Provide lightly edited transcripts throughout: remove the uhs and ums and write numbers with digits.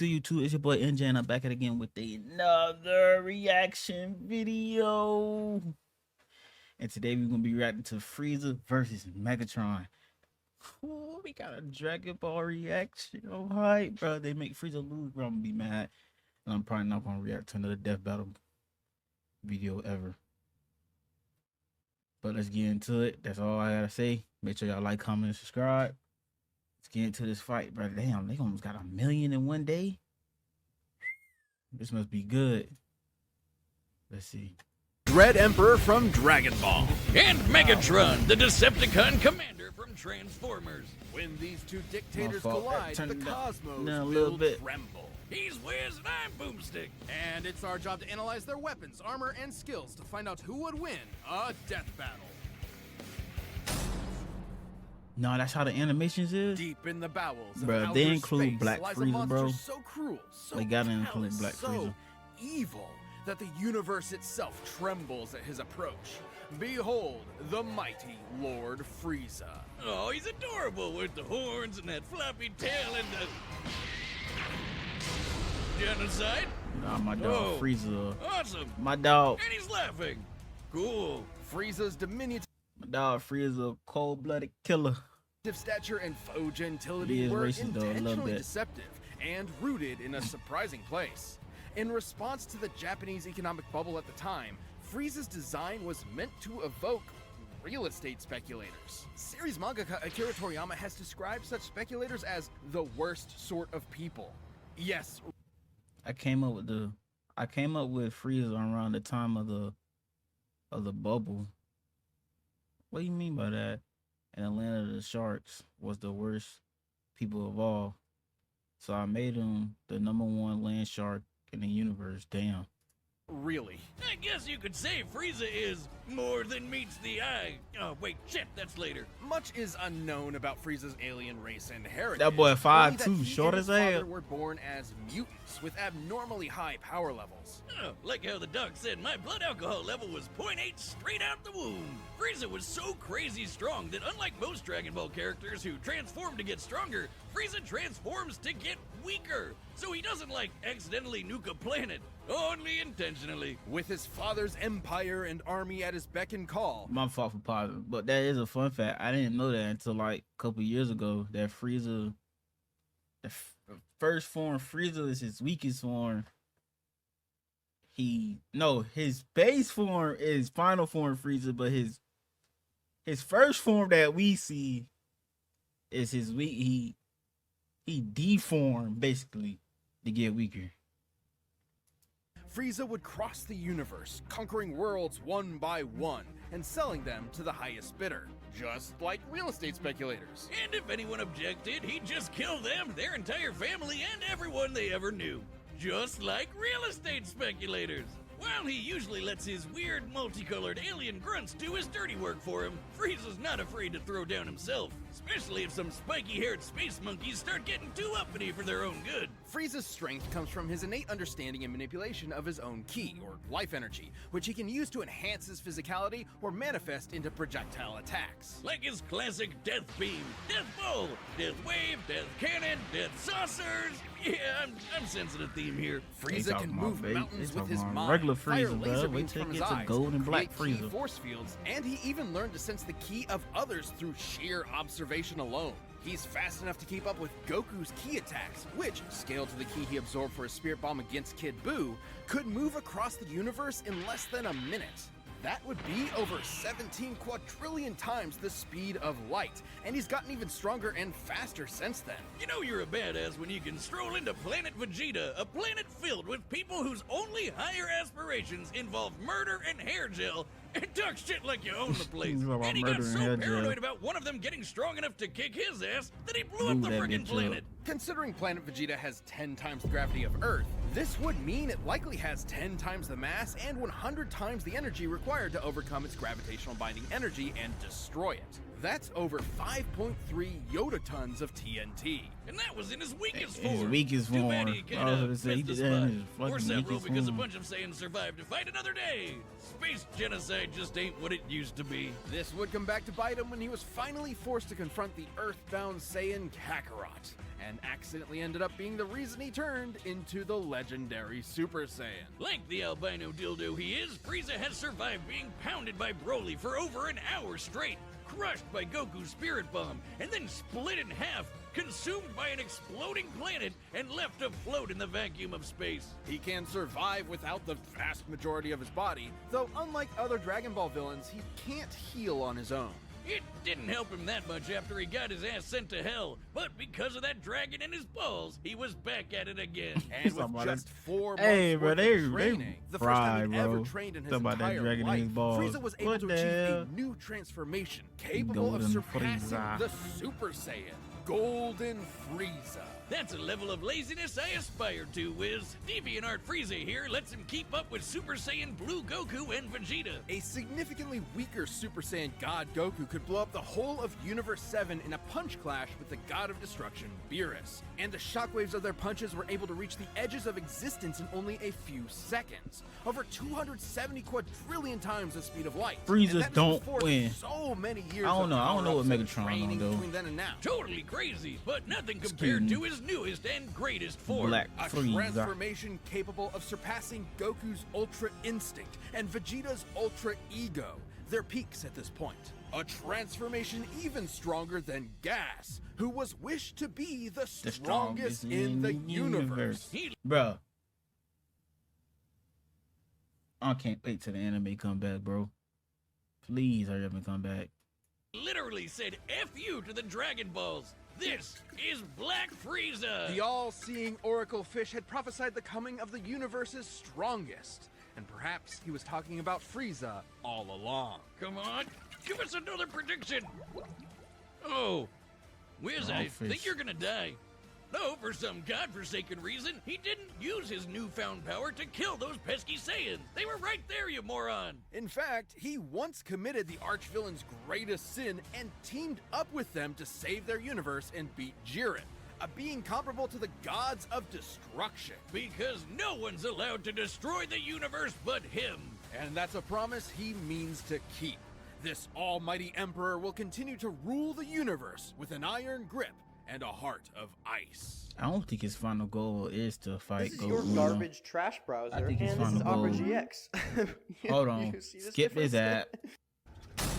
good, YouTube? It's your boy NJ, and I'm back at again with another reaction video. And today we're gonna be reacting to Frieza versus Megatron. Ooh, we got a Dragon Ball reaction. Oh, hi, bro. They make Frieza lose, bro. I'm gonna be mad. And I'm probably not gonna react to another death battle video ever. But let's get into it. That's all I gotta say. Make sure y'all like, comment, and subscribe. Let's get into this fight, bro. Damn, they almost got 1 million in one day. This must be good. Let's see. Red Emperor from Dragon Ball. And Megatron, the Decepticon commander from Transformers. When these two dictators collide, the cosmos a will little bit. tremble. He's Wiz and I'm Boomstick. And it's our job to analyze their weapons, armor, and skills to find out who would win a death battle. No, that's how the animations is. Deep in the bowels of Bro, outer they include space Black lies a Frieza, monster bro. So cruel, so They gotta callous, include Black so Frieza. evil that the universe itself trembles at his approach. Behold, the mighty Lord Frieza. Oh, he's adorable with the horns and that floppy tail and the... Genocide? Nah, my dog Whoa. Frieza. Awesome. My dog. And he's laughing. Cool. Frieza's diminutive My dog Frieza, cold-blooded killer. stature and faux He gentility is were racist, though, a little intentionally bit. deceptive and rooted in a surprising place. In response to the Japanese economic bubble at the time, Frieza's design was meant to evoke real estate speculators. Series mangaka Akira Toriyama has described such speculators as the worst sort of people. Yes, I came up with Frieza around the time of the bubble. What do you mean by that? And Atlanta the Sharks was the worst people of all. So I made him the #1 land shark in the universe. Damn. really. I guess you could say Frieza is more than meets the eye. Oh, wait, shit, that's later. Much is unknown about Frieza's alien race and heritage. That boy only 5'2", that he short and as his father hell. were born as mutants with abnormally high power levels. Oh, like how the doc said my blood alcohol level was 0.8 straight out the womb. Frieza was so crazy strong that unlike most Dragon Ball characters who transform to get stronger, Frieza transforms to get weaker. So he doesn't, like, accidentally nuke a planet. Only intentionally. With his father's empire and army at his beck and call, My fault for pausing, but that is a fun fact. I didn't know that until like a couple years ago. That Frieza, the first form Frieza is his weakest form. His base form is final form Frieza, but his first form that we see is his weak. He deformed basically to get weaker. Frieza would cross the universe, conquering worlds one by one and selling them to the highest bidder, just like real estate speculators. And if anyone objected, he'd just kill them, their entire family, and everyone they ever knew. Just like real estate speculators. While he usually lets his weird, multicolored alien grunts do his dirty work for him, Frieza's not afraid to throw down himself, especially if some spiky-haired space monkeys start getting too uppity for their own good. Frieza's strength comes from his innate understanding and manipulation of his own ki, or life energy, which he can use to enhance his physicality or manifest into projectile attacks. Like his classic Death Beam, Death Bowl, Death Wave, Death Cannon, Death Saucers. Yeah, I'm sensing a theme here. Frieza can move mountains with his mind, regular fire Frieza, laser bro. Wait beams till from it his gets to eyes, gold and black create ki Frieza. force fields, and he even learned to sense the ki of others through sheer observation alone. He's fast enough to keep up with Goku's ki attacks, which, scaled to the ki he absorbed for his spirit bomb against Kid Buu, could move across the universe in less than a minute. That would be over 17 quadrillion times the speed of light, and he's gotten even stronger and faster since then. You know you're a badass when you can stroll into Planet Vegeta, a planet filled with people whose only higher aspirations involve murder and hair gel, and talk shit like you own the place. About And he got murder and so hair gel. paranoid about one of them getting strong enough to kick his ass that he blew up the that friggin' bitch planet. up. Considering Planet Vegeta has 10 times the gravity of Earth, this would mean it likely has 10 times the mass and 100 times the energy required to overcome its gravitational binding energy and destroy it. That's over 5.3 yotatons of TNT. And that was in his weakest In his form. weakest Too form. bad he I was kinda gonna say, he missed did the that in spot. his Or fucking several weakest because a form. bunch of Saiyans survived to fight another day. Space genocide just ain't what it used to be. This would come back to bite him when he was finally forced to confront the Earthbound Saiyan Kakarot, and accidentally ended up being the reason he turned into the legendary Super Saiyan. Like the albino dildo he is, Frieza has survived being pounded by Broly for over an hour straight, crushed by Goku's Spirit Bomb, and then split in half, consumed by an exploding planet, and left afloat in the vacuum of space. He can survive without the vast majority of his body, though unlike other Dragon Ball villains, he can't heal on his own. It didn't help him that much after he got his ass sent to hell, but because of that dragon in his balls, he was back at it again. And with just 4 months Hey, bro, worth they of training, the first fried, time he ever bro. trained in his Talk about that entire dragon in life, his balls. Frieza was able What to the achieve hell? a new transformation capable of Golden surpassing Frieza. the Super Saiyan, Golden Frieza. That's a level of laziness I aspire to, Wiz. DeviantArt Frieza here lets him keep up with Super Saiyan Blue Goku and Vegeta. A significantly weaker Super Saiyan God Goku could blow up the whole of Universe 7 in a punch clash with the God of Destruction, Beerus. And the shockwaves of their punches were able to reach the edges of existence in only a few seconds. Over 270 quadrillion times the speed of light. Friezas And that is don't before win. So many years I don't of know. I don't know what power-ups and Megatron training gonna do. between then and now. Totally crazy, but nothing Excuse compared me. to his newest and greatest form. Black A Frieza. transformation capable of surpassing Goku's Ultra Instinct and Vegeta's Ultra Ego, their peaks at this point. A transformation even stronger than Gas, who was wished to be the strongest in the universe. He Bro, I can't wait till the anime come back, bro. Please hurry up and come back. literally said F you to the Dragon Balls. This is Black Frieza. The all-seeing Oracle Fish had prophesied the coming of the universe's strongest, and perhaps he was talking about Frieza all along. Come on, give us another prediction. Oh, Wiz, I Fish. think you're gonna die. No, for some godforsaken reason, he didn't use his newfound power to kill those pesky Saiyans. They were right there, you moron. In fact, he once committed the archvillain's greatest sin and teamed up with them to save their universe and beat Jiren, a being comparable to the gods of destruction. Because no one's allowed to destroy the universe but him. And that's a promise he means to keep. This almighty emperor will continue to rule the universe with an iron grip and a heart of ice. I don't think his final goal is to fight This is Goku. your though. garbage trash browser, I and think this it's is fun to Opera go. GX. Hold You on. see this Skip his difference? ad.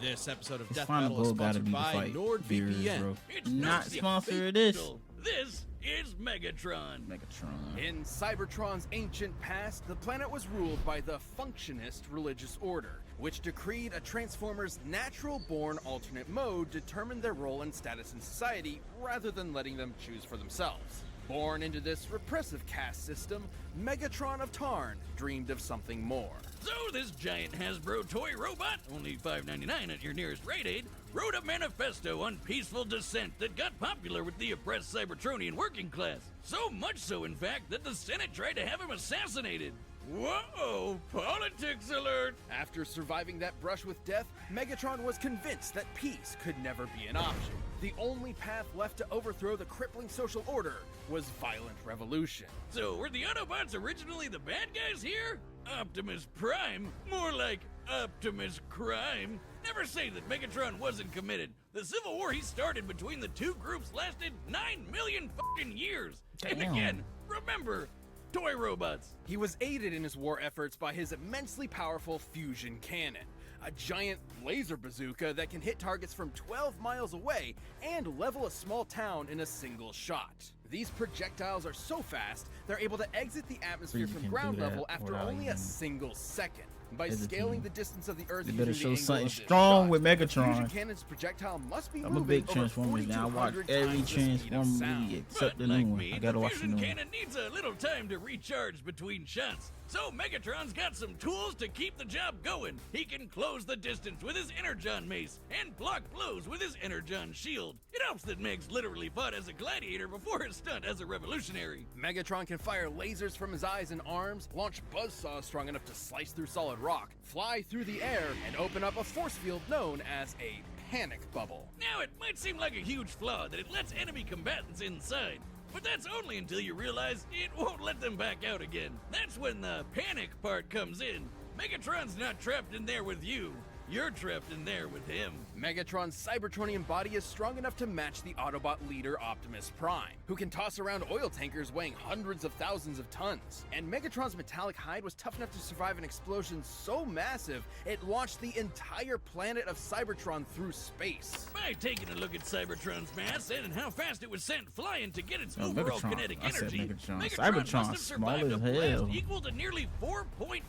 This episode of His Death final Battle is goal gotta sponsored be to by fight Beerus, NordVPN. bro. It's Not the sponsored this. official. This is Megatron. Megatron. In Cybertron's ancient past, the planet was ruled by the Functionist religious order, which decreed a Transformer's natural-born alternate mode determined their role and status in society rather than letting them choose for themselves. Born into this repressive caste system, Megatron of Tarn dreamed of something more. So this giant Hasbro toy robot, only $5.99 at your nearest Rite Aid, wrote a manifesto on peaceful dissent that got popular with the oppressed Cybertronian working class. So much so, in fact, that the Senate tried to have him assassinated. Whoa, politics alert! After surviving that brush with death, Megatron was convinced that peace could never be an option. The only path left to overthrow the crippling social order was violent revolution. So were the Autobots originally the bad guys here? Optimus Prime? More like Optimus Crime? Never say that Megatron wasn't committed. The civil war he started between the two groups lasted 9 million fucking years. And Damn. again, remember, toy robots. He was aided in his war efforts by his immensely powerful fusion cannon, a giant laser bazooka that can hit targets from 12 miles away and level a small town in a single shot. These projectiles are so fast, they're able to exit the atmosphere Frieza from can ground do that level after without only a even single second. By hesitating. scaling the distance of the Earth They using better the show angle something of this strong shot, with the fusion Megatron. cannon's projectile must be I'm a moving big over Transformers now. I watch 4,200 every times the speed of Transformer sound. movie except the But like new one. me, I gotta the watch the fusion new one. cannon needs a little time to recharge between shots. So Megatron's got some tools to keep the job going. He can close the distance with his Energon mace and block blows with his Energon shield. It helps that Megs literally fought as a gladiator before his stunt as a revolutionary. Megatron can fire lasers from his eyes and arms, launch buzzsaws strong enough to slice through solid rock, fly through the air, and open up a force field known as a panic bubble. Now, it might seem like a huge flaw that it lets enemy combatants inside, but that's only until you realize it won't let them back out again. That's when the panic part comes in. Megatron's not trapped in there with you. You're trapped in there with him. Megatron's Cybertronian body is strong enough to match the Autobot leader Optimus Prime, who can toss around oil tankers weighing hundreds of thousands of tons. And Megatron's metallic hide was tough enough to survive an explosion so massive, it launched the entire planet of Cybertron through space. By taking a look at Cybertron's mass and how fast it was sent flying to get its Oh, overall Megatron. kinetic I said energy, Megatron. must Cybertron's have small survived as a blast hell. equal to nearly 4.5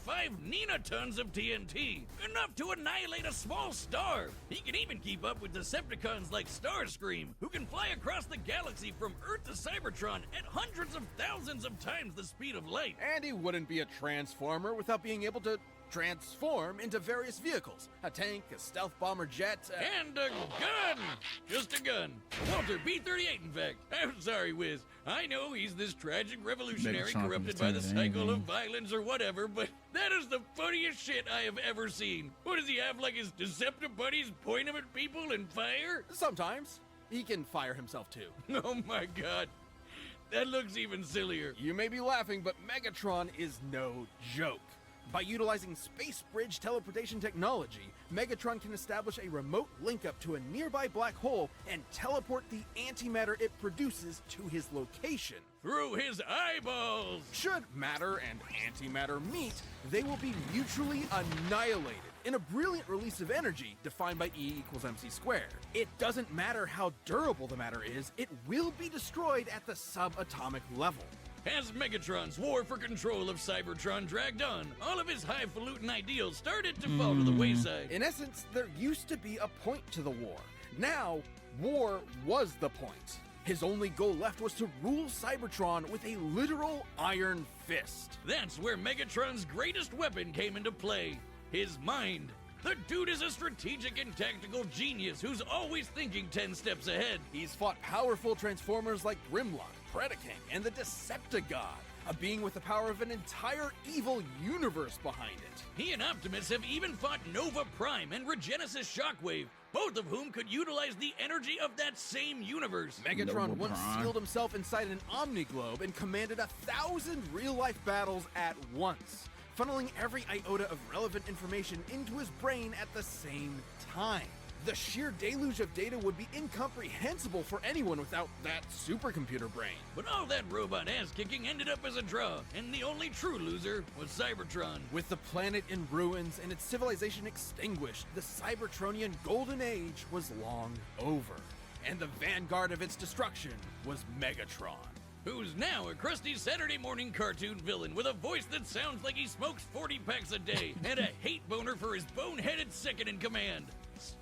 ninotons of TNT, enough to annihilate a small star. He can even keep up with Decepticons like Starscream, who can fly across the galaxy from Earth to Cybertron at hundreds of thousands of times the speed of light. And he wouldn't be a Transformer without being able to transform into various vehicles. A tank, a stealth bomber jet, And a gun! Just a gun. Walter B-38, in fact. I'm sorry, Wiz. I know he's this tragic revolutionary Megatron corrupted can by the turn cycle of anything. violence or whatever, but that is the funniest shit I have ever seen. What does he have, like his Deceptive buddies point him at people and fire? sometimes he can fire himself too. Oh my god. That looks even sillier. You may be laughing, but Megatron is no joke. By utilizing space bridge teleportation technology, Megatron can establish a remote link up to a nearby black hole and teleport the antimatter it produces to his location. Through his eyeballs! Should matter and antimatter meet, they will be mutually annihilated in a brilliant release of energy defined by E equals MC squared. It doesn't matter how durable the matter is, it will be destroyed at the subatomic level. As Megatron's war for control of Cybertron dragged on, all of his highfalutin ideals started to fall to the wayside. In essence, there used to be a point to the war. Now, war was the point. His only goal left was to rule Cybertron with a literal iron fist. That's where Megatron's greatest weapon came into play, his mind. The dude is a strategic and tactical genius who's always thinking 10 steps ahead. He's fought powerful Transformers like Grimlock, Predaking, and the Decepticon, a being with the power of an entire evil universe behind it. He and Optimus have even fought Nova Prime and Regenesis Shockwave, both of whom could utilize the energy of that same universe. Megatron Nova once Prime. sealed himself inside an Omniglobe and commanded 1,000 real-life battles at once, funneling every iota of relevant information into his brain at the same time. The sheer deluge of data would be incomprehensible for anyone without that supercomputer brain. But all that robot ass-kicking ended up as a draw, and the only true loser was Cybertron. With the planet in ruins and its civilization extinguished, the Cybertronian Golden Age was long over. And the vanguard of its destruction was Megatron. Who's now a crusty Saturday morning cartoon villain with a voice that sounds like he smokes 40 packs a day and a hate boner for his boneheaded second in command,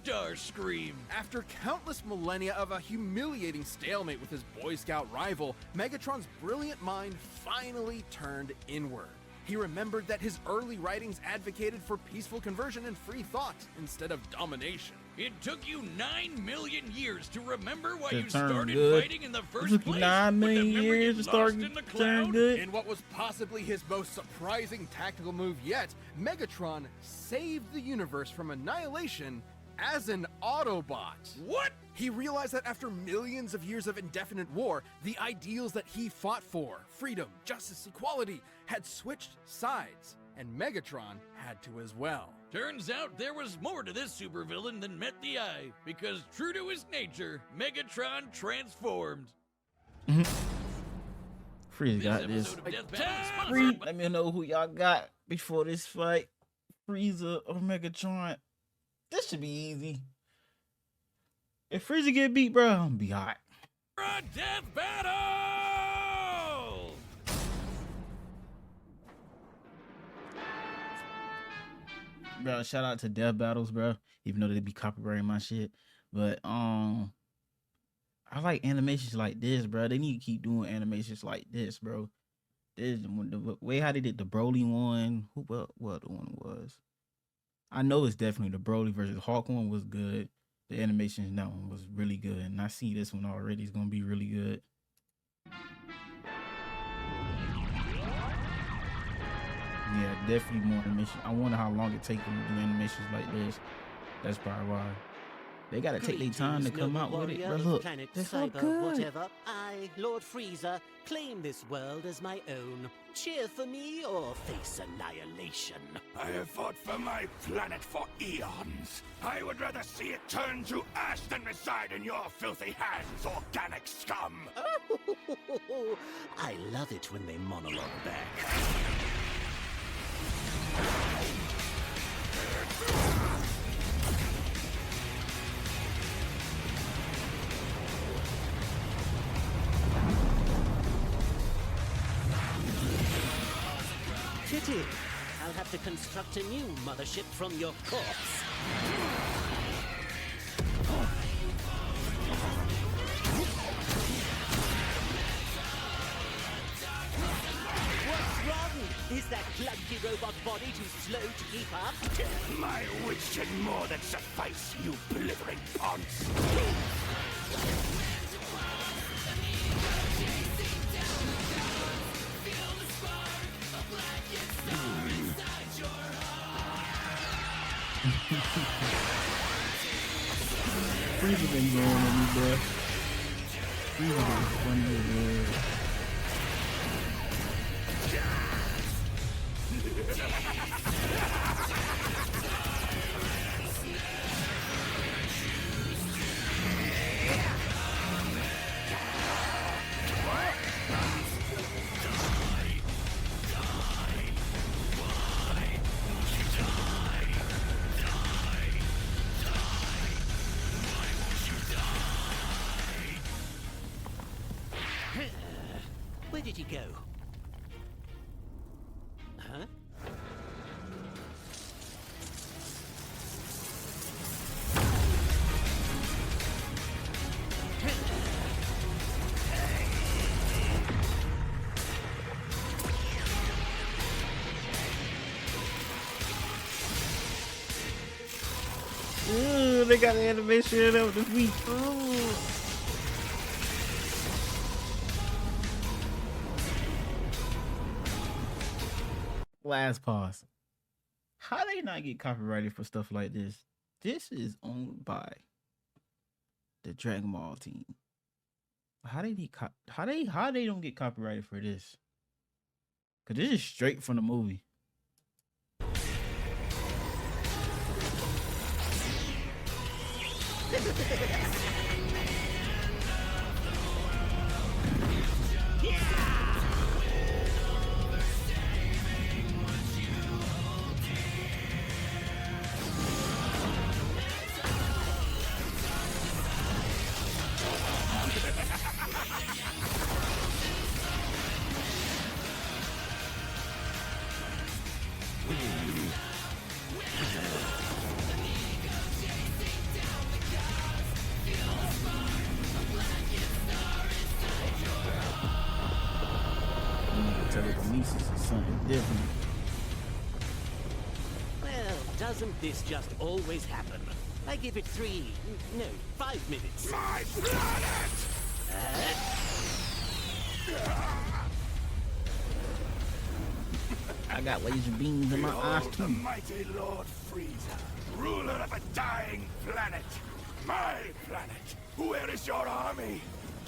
Starscream. After countless millennia of a humiliating stalemate with his Boy Scout rival, Megatron's brilliant mind finally turned inward. He remembered that his early writings advocated for peaceful conversion and free thought instead of domination. It took you 9 million years to remember why To you turn started good. fighting in the It first took you place. 9 Would the million memory years get to start lost in the turning cloud? good. In what was possibly his most surprising tactical move yet, Megatron saved the universe from annihilation as an Autobot. What? He realized that after millions of years of indefinite war, the ideals that he fought for, freedom, justice, equality, had switched sides, and Megatron had to as well. Turns out there was more to this supervillain than met the eye, because true to his nature, Megatron transformed. Frieza got this. episode of Death Battle is Free, sponsored by let me know who y'all got before this fight. Frieza or Megatron. This should be easy. If Frieza get beat, bro, I'm gonna be hot. Death Battle! Bro, shout out to Death Battles, bro. Even though they be copyrighting my shit. But I like animations like this, bro. They need to keep doing animations like this, bro. This the way how they did the Broly one. What the one was? I know it's definitely the Broly versus Hawk one was good. The animation in that one was really good, and I see this one already. It's gonna be really good. Yeah, definitely more animation. I wonder how long it takes them to do animations like this. That's probably why. They gotta take their time to come out with it, bro. Look, Planet they so Cyber, good. whatever. I, Lord Frieza, claim this world as my own. Cheer for me or face annihilation. I have fought for my planet for eons. I would rather see it turn to ash than reside in your filthy hands, organic scum! I love it when they monologue back. Pity. I'll have to construct a new mothership from your corpse. What's wrong? Is that clunky robot body too slow to keep up? My wit should more than suffice, you blithering ponce! Frieza been going on me, bro. Frieza been funny as hell. Where did he go? Huh? Ooh, they got the animation of the feet. Last pause. How they not get copyrighted for stuff like this? This is owned by the Dragon Ball team. How they don't get copyrighted for this? Cause this is straight from the movie. Telekinesis is something different. Well, doesn't this just always happen? I give it 5 minutes. My planet! I got laser beams in my eyes Behold the too. mighty Lord Frieza, ruler of a dying planet. My planet. Where is your army?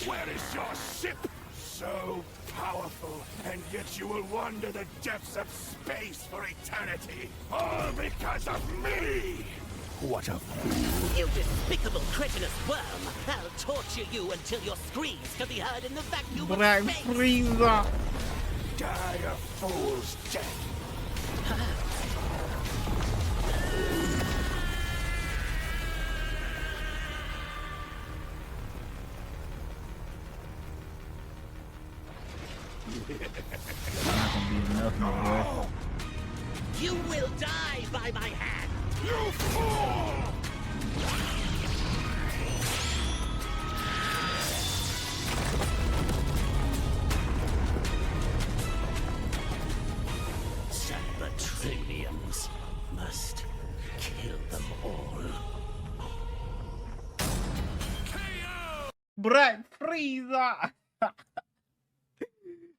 Where is your ship? So powerful, and yet you will wander the depths of space for eternity. All because of me! What a fool. You despicable cretinous worm! I'll torture you until your screams can be heard in the vacuum Black of space! Frieza. Die a fool's death. Not gonna be enough, my boy. You will die by my hand! You fool! Cybertronians must kill them all. Black Frieza.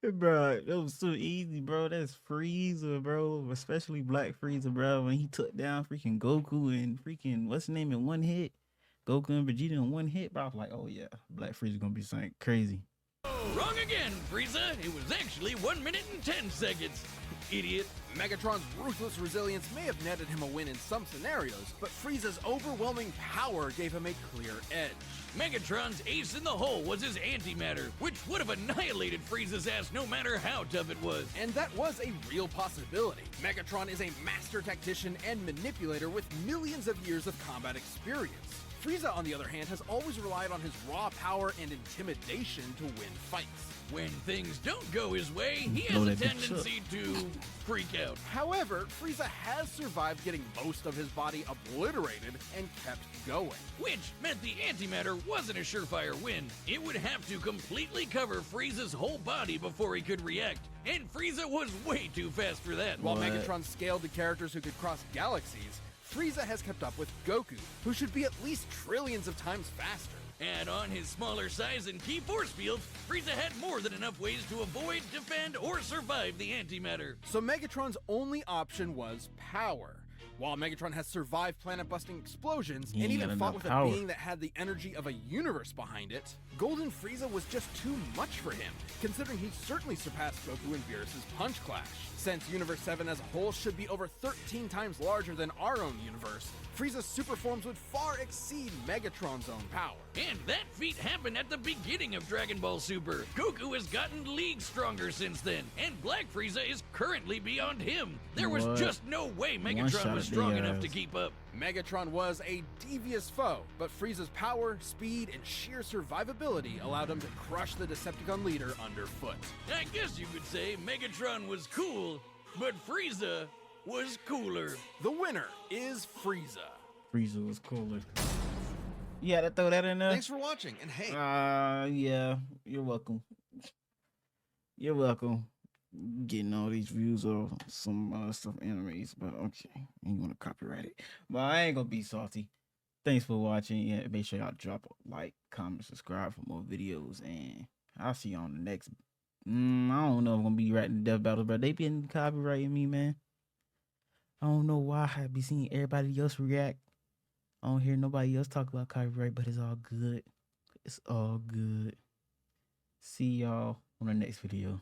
Bro, it was so easy, bro. That's Frieza, bro. Especially Black Frieza, bro. When he took down freaking Goku and freaking what's his name in one hit, Goku and Vegeta in one hit, bro. I was like, oh yeah, Black Frieza gonna be something crazy. Wrong again, Frieza. It was actually 1 minute and 10 seconds. Idiot. Megatron's ruthless resilience may have netted him a win in some scenarios, but Frieza's overwhelming power gave him a clear edge. Megatron's ace in the hole was his antimatter, which would have annihilated Frieza's ass no matter how tough it was. And that was a real possibility. Megatron is a master tactician and manipulator with millions of years of combat experience. Frieza, on the other hand, has always relied on his raw power and intimidation to win fights. When things don't go his way, he Blow has a that bitch tendency to freak out. However, Frieza has survived getting most of his body obliterated and kept going. Which meant the antimatter wasn't a surefire win. It would have to completely cover Frieza's whole body before he could react. And Frieza was way too fast for that. While What? Megatron scaled to characters who could cross galaxies, Frieza has kept up with Goku, who should be at least trillions of times faster. Add on his smaller size and key force fields, Frieza had more than enough ways to avoid, defend, or survive the antimatter. So Megatron's only option was power. While Megatron has survived planet-busting explosions He and ain't even got fought enough with power. a being that had the energy of a universe behind it, Golden Frieza was just too much for him, considering he certainly surpassed Goku and Beerus' Punch Clash. Since Universe 7 as a whole should be over 13 times larger than our own universe, Frieza's super forms would far exceed Megatron's own power. And that feat happened at the beginning of Dragon Ball Super. Goku has gotten leagues stronger since then, and Black Frieza is currently beyond him. There was What? just no way One Megatron shot was at the strong enough to ass. keep up. Megatron was a devious foe, but Frieza's power, speed, and sheer survivability allowed him to crush the Decepticon leader underfoot. I guess you could say Megatron was cool, but Frieza was cooler. The winner is Frieza. Frieza was cooler. You had to throw that in there. Thanks for watching, and hey, Yeah, you're welcome. You're welcome. Getting all these views of some stuff animes, but okay, you want to copyright it, but I ain't gonna be salty. Thanks for watching. Yeah, make sure y'all drop a like, comment, subscribe for more videos, and I'll see you on the next. I don't know if I'm gonna be writing death battles, but they been copyrighting me, man. I don't know why I be seeing everybody else react. I don't hear nobody else talk about copyright, but it's all good. It's all good. See y'all on the next video.